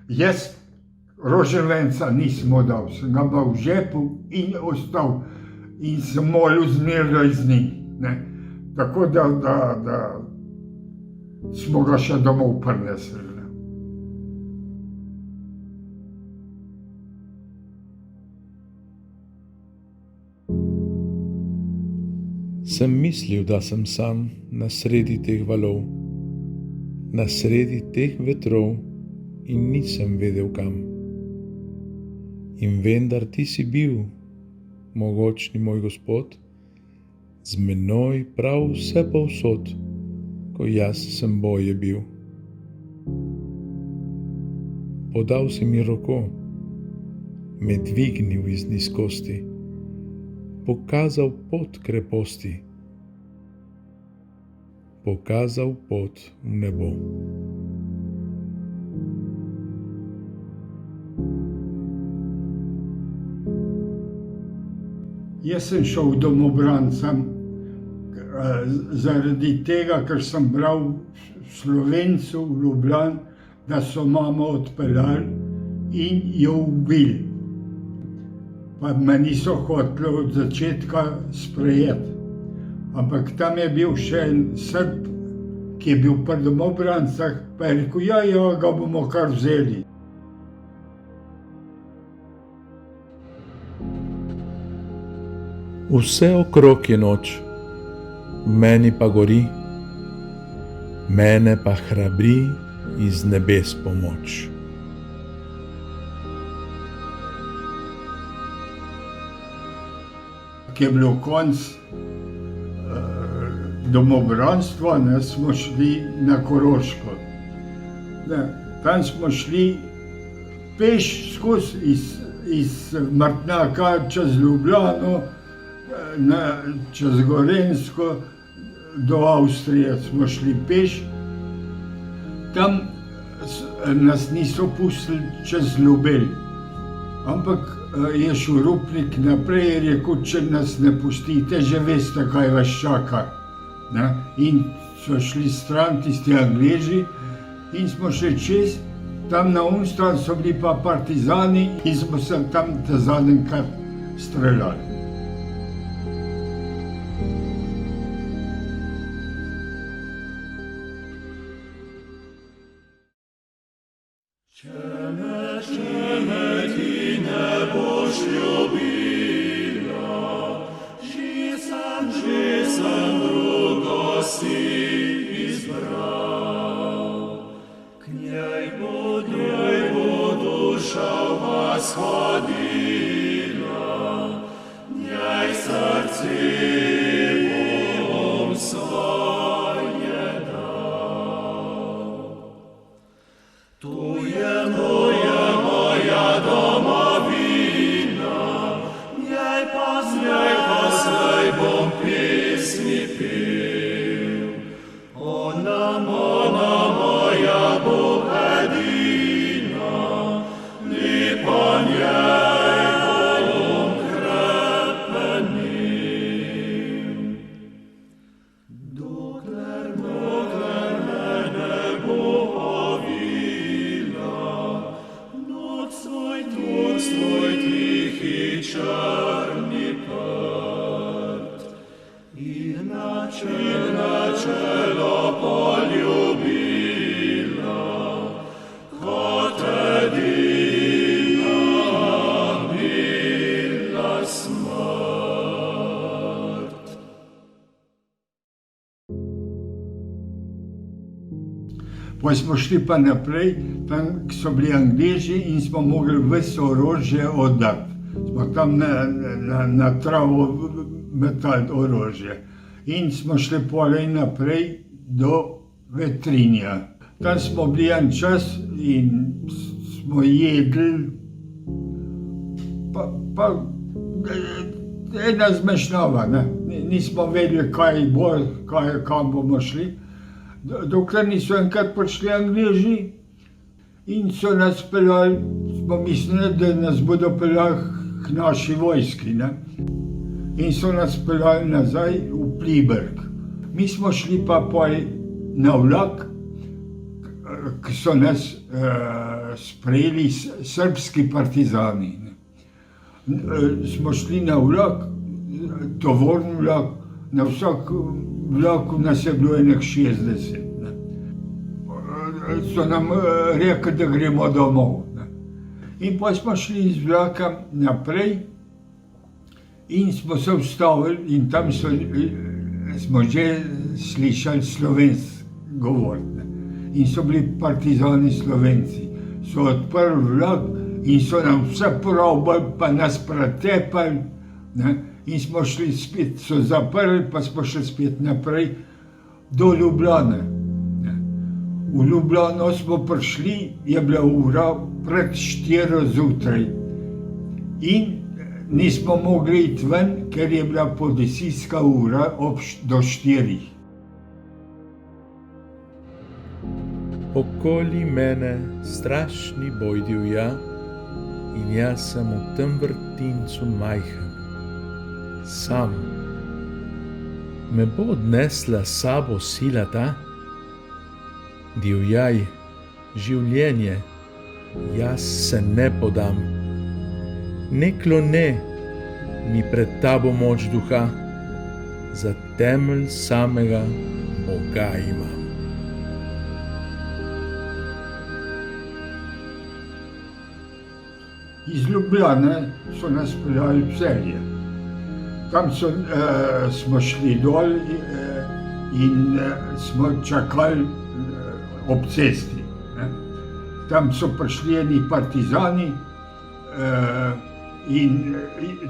Jaz roželenca nisem dal, sem ga imel v žepu in ostal in sem molil zmeraj z njim. Ne. Tako da smo ga še domov prinesli. Sem mislil, da sem sam na sredi teh valov, na sredi teh vetrov in nisem vedel kam. In vendar ti si bil, mogočni moj Gospod, z menoj prav vse povsod, ko jaz sem boje bil. Podal si mi roko, me dvignil iz nizkosti, pokazal pot kreposti, pokazal pot v nebo. Jaz sem šel domobrancem zaradi tega, ker sem bral v Slovencu v Ljubljani, da so mamo odpeljali in jo ubili. Pa me niso hoteli od začetka sprejeti. Ampak tam je bil še en Srb, ki je bil pri domobrancah, pa je rekel, ja, ga bomo kar vzeli. Vse okrog je noč, meni pa gori, mene pa hrabri iz nebes pomoč. Ko je bilo konc domobranstva, smo šli na Koroško. Tam smo šli peš skozi iz Martnaka čez Ljubljano, čez Gorenjsko do Avstrije smo šli peš. Tam nas niso pustili čez Ljubelj, ampak je šel Rupnik naprej in je rekel, če nas ne pustite, že veste, kaj vas čaka. In so šli stran tisti Angleži in smo šli čez, tam na Unstran so bili pa partizani in smo se tam ta zadnjikrat streljali. Pa smo šli pa naprej, tam so bili Angleži in smo mogli vse orožje oddati. Smo tam na travo metali orožje. In smo šli polej naprej do Vetrinja. Tam smo bili en čas in smo jedli, pa ena zmešnjava, nismo vedeli, kaj bo, kam bomo šli. Dokler niso enkrat prišli Angleži in so nas peljali, smo mislili, da nas bodo peljali k naši vojski. In so nas peljali nazaj v Pliberk. Mi smo šli pa na vlak, ki so nas sprejeli srbski partizani. Smo šli na vlak, tovorni vlak, na vsak vlaku nas je bilo enih 60. So nam rekli, da gremo domov. In pa smo šli z vlaka naprej in smo se ustavili in tam smo že slišali slovenski govor. In so bili partizani Slovenci. So odprli vlak in so nam vse porobili, pa nas pretepali. In smo šli spet, so zaprli, pa smo šli spet naprej do Ljubljane. V Ljubljano smo prišli, je bila ura pred 4 zjutraj. In nismo mogli iti ven, ker je bila policijska ura do 4. Okoli mene strašni boj divja in jaz sem v tem vrtincu majhen, sam. Me bo odnesla s sabo sila ta? Divjaj, življenje, jaz se ne podam. Ne klone mi pred tabo moč duha, za temelj samega Boga imam. Iz Ljubljane so nas peljali v Celje. Tam smo šli dol in smo čakali ob cesti. Tam so prišli eni partizani in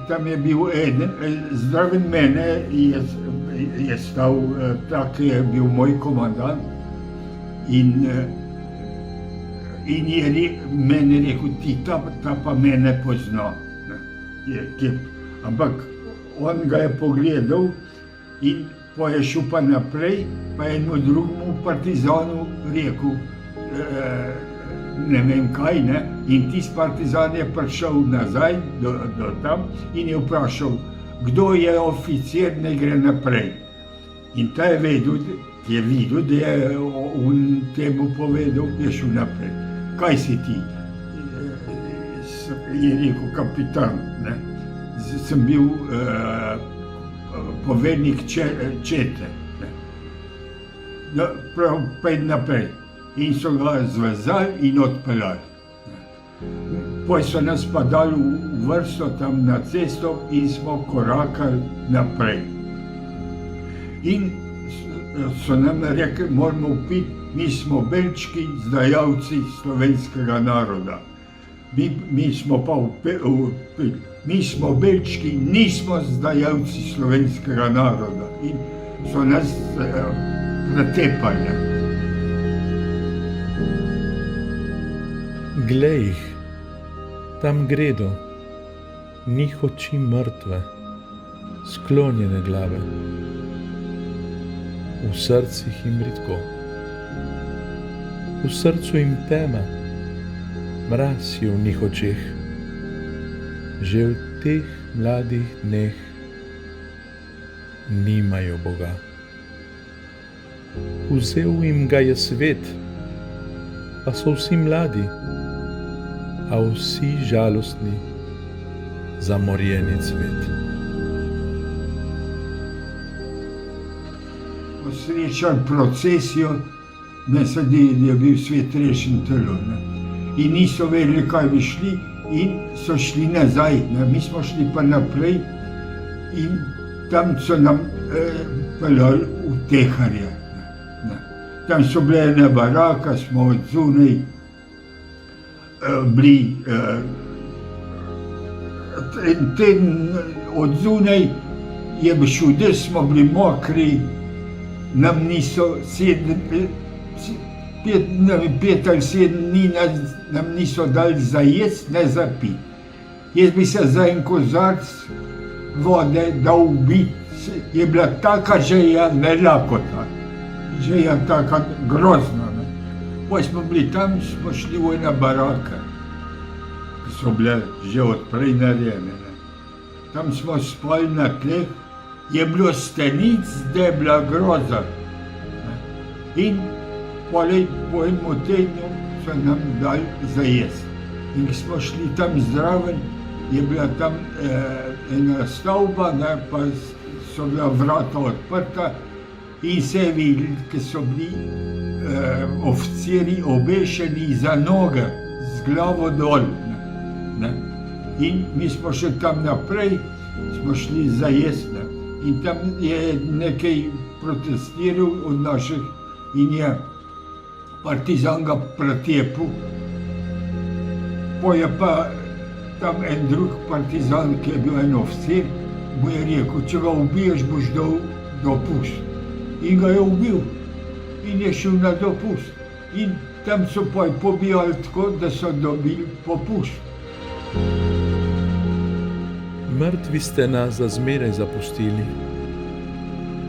tam je bil eden, zraven mene je stal, tak je bil moj komandant in je meni rekel, ti ta pa mene pozna. Ampak on ga je pogledal in pa je šel pa naprej, pa enemu drugemu partizanu rekel, ne vem kaj, ne? In tisti partizan je prišel nazaj do tam in je vprašal, kdo je oficir, ne gre naprej. In ta je videl, da je on temu povedal, je šel naprej. Kaj si ti? Je rekel kapitan, ne? Sem bil povednik čete. Prav, pojdi naprej. In so ga zvezali in odpeljali. Potem so nas pa dali v vrsto tam na cesto in smo korakali naprej. In so nam rekli, moramo piti, mi smo belčki, zdajalci slovenskega naroda. Mi smo pa upili, mi smo belčki, nismo zdajalci slovenskega naroda. In so nas pretepali. Glej jih, tam gredo, njih oči mrtve, sklonjene glave, v srcih jim bridko, v srcu jim tema, mraz je v njih očeh, že v teh mladih dneh nimajo Boga. Vzel jim ga je svet, pa so vsi mladi, a vsi žalostni, zamorjeni cvet. Srečali procesijo, je bil svet rešen telo. In niso vedeli, kaj bi šli, in so šli nazaj. Mi smo šli pa naprej in tam so nam peljali v Teharje. Tam so bile ene baraka, smo od zunaj bili, od zunaj je bil všude, smo bili mokri, nam niso 5 ali 7 dni nam niso dali za jesti, ne za piti. Jaz bi se za en kozarc vode dal ubiti, je bila taka želja, ne lakota, želja taka grozna. Potem smo bili tam, smo šli v ena baraka, ki so bile že odprej narejene. Tam smo spali na tleh, je bilo stenic, da je bila groza. In Polej po enem tednu so nam dali za jesti. In ko smo šli tam zraven, je bila tam ena stavba, ne, pa so bila vrata odprta in se je videlo, ko so bili oficiri obešeni za noge, z glavo dol. Ne. In mi smo še tam naprej, smo šli za jesti. Ne. In tam je nekaj protestiral od naših in je partizan ga pretepil. Po je pa tam en drug partizan, ki je bil en oficir, mu je rekel, če ga ubiješ, boš dal dopust. In ga je ubil in je šel na dopust. In tam so pa pobijali tako, da so dobili popust. Mrtvi ste nas za zmeraj zapustili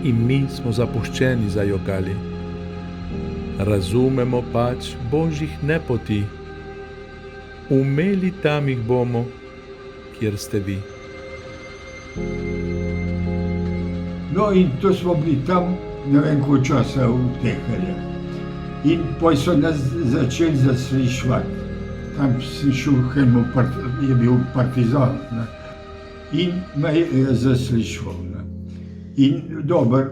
in mi smo zapuščeni zajokali. Razumemo pač božjih nepoti, umeli tam jih bomo, kjer ste vi. No in to smo bili tam, ne vem koliko časa v Tehelju. In potem so nas začeli zasliševati. Tam si šel, je bil partizan. Ne. In me je zasliševal. Ne. In dobro,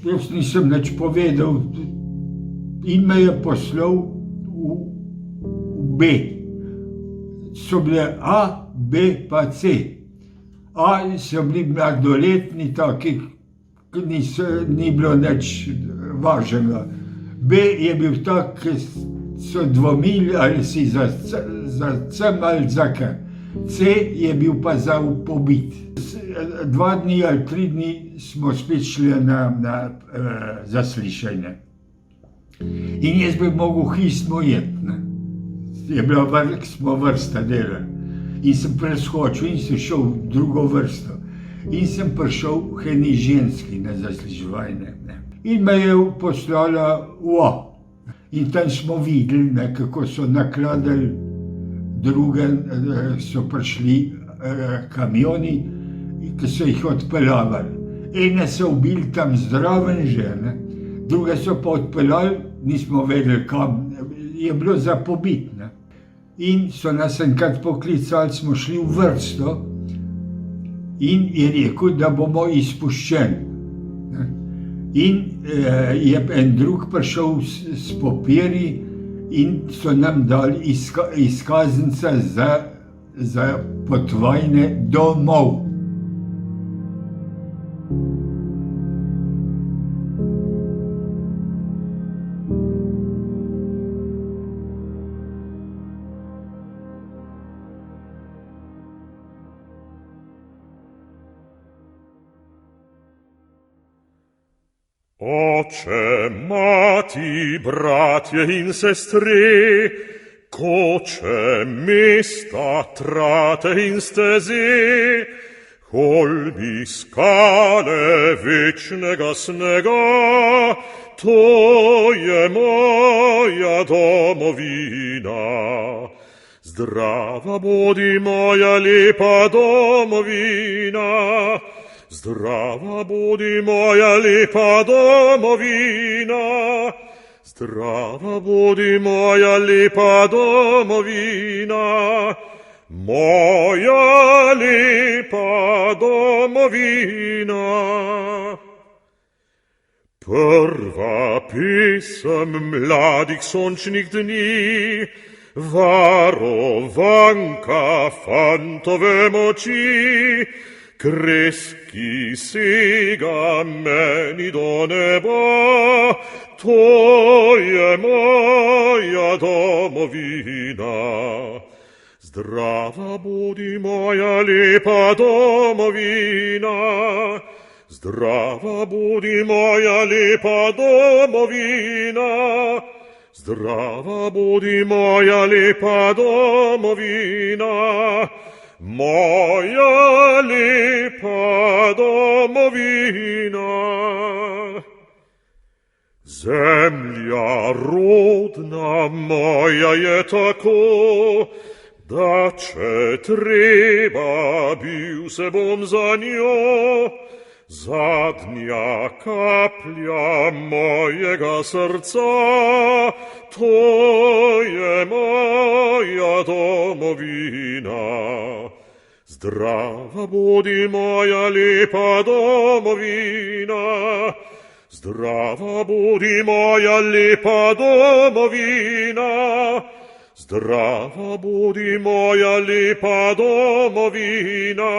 jaz nisem nič povedal in me je poslal v B. So bile A, B pa C. A so bili mladoletni, taki, ni bilo nič važnega. B je bil tak, ki so dvomili, ali si za C ali za K. C je bil pa za pobit. 2 dni ali 3 dni smo spet šli na zaslišanje. In jaz bi mogel hitro jeti. Je bila vrsta dela. In sem preskočil in sem šel v drugo vrsto. In sem prišel k eni ženski na zasliševanje. In me je poslala v A. In tam smo videli, kako so nakladali druge, so prišli kamioni, ki so jih odpeljavali. Ene so ubili tam zraven že, druge so pa odpeljali, nismo vedeli kam, je bilo za pobit. In so nas enkrat poklicali, smo šli v vrsto in je rekel, da bomo izpuščeni. In je en drug prišel s papirji in so nam dali izkaznice za potovanje domov. Oče, mati, bratje in sestre, koče, mesta, trate in steze, holmi, skale večnega snega, to je moja domovina. Zdrava bodi moja lepa domovina, zdrava bodi moja lepa domovina, zdrava bodi moja lepa domovina, moja lepa domovina. Prva pesem mladih sončnih dni, varovanka fantove moči, kreski sega meni do neba, to je moja domovina. Zdrava bodi moja lepa domovina, zdrava bodi moja lepa domovina, zdrava bodi moja lepa domovina, moja lepa domovina. Zemlja rodna moja je tako, da če treba bil se bom za njo, Zadnja kaplja mojega srca, to je moja domovina. Zdrava budi moja lepa domovina, zdrava budi moja lepa domovina, zdrava budi moja lepa domovina,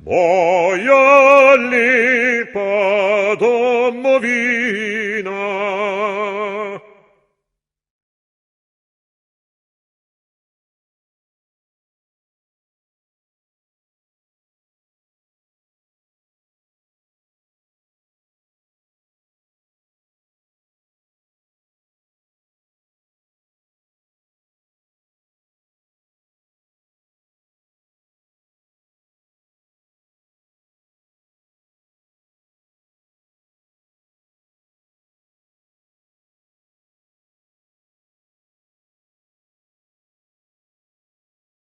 moja lepa domovina.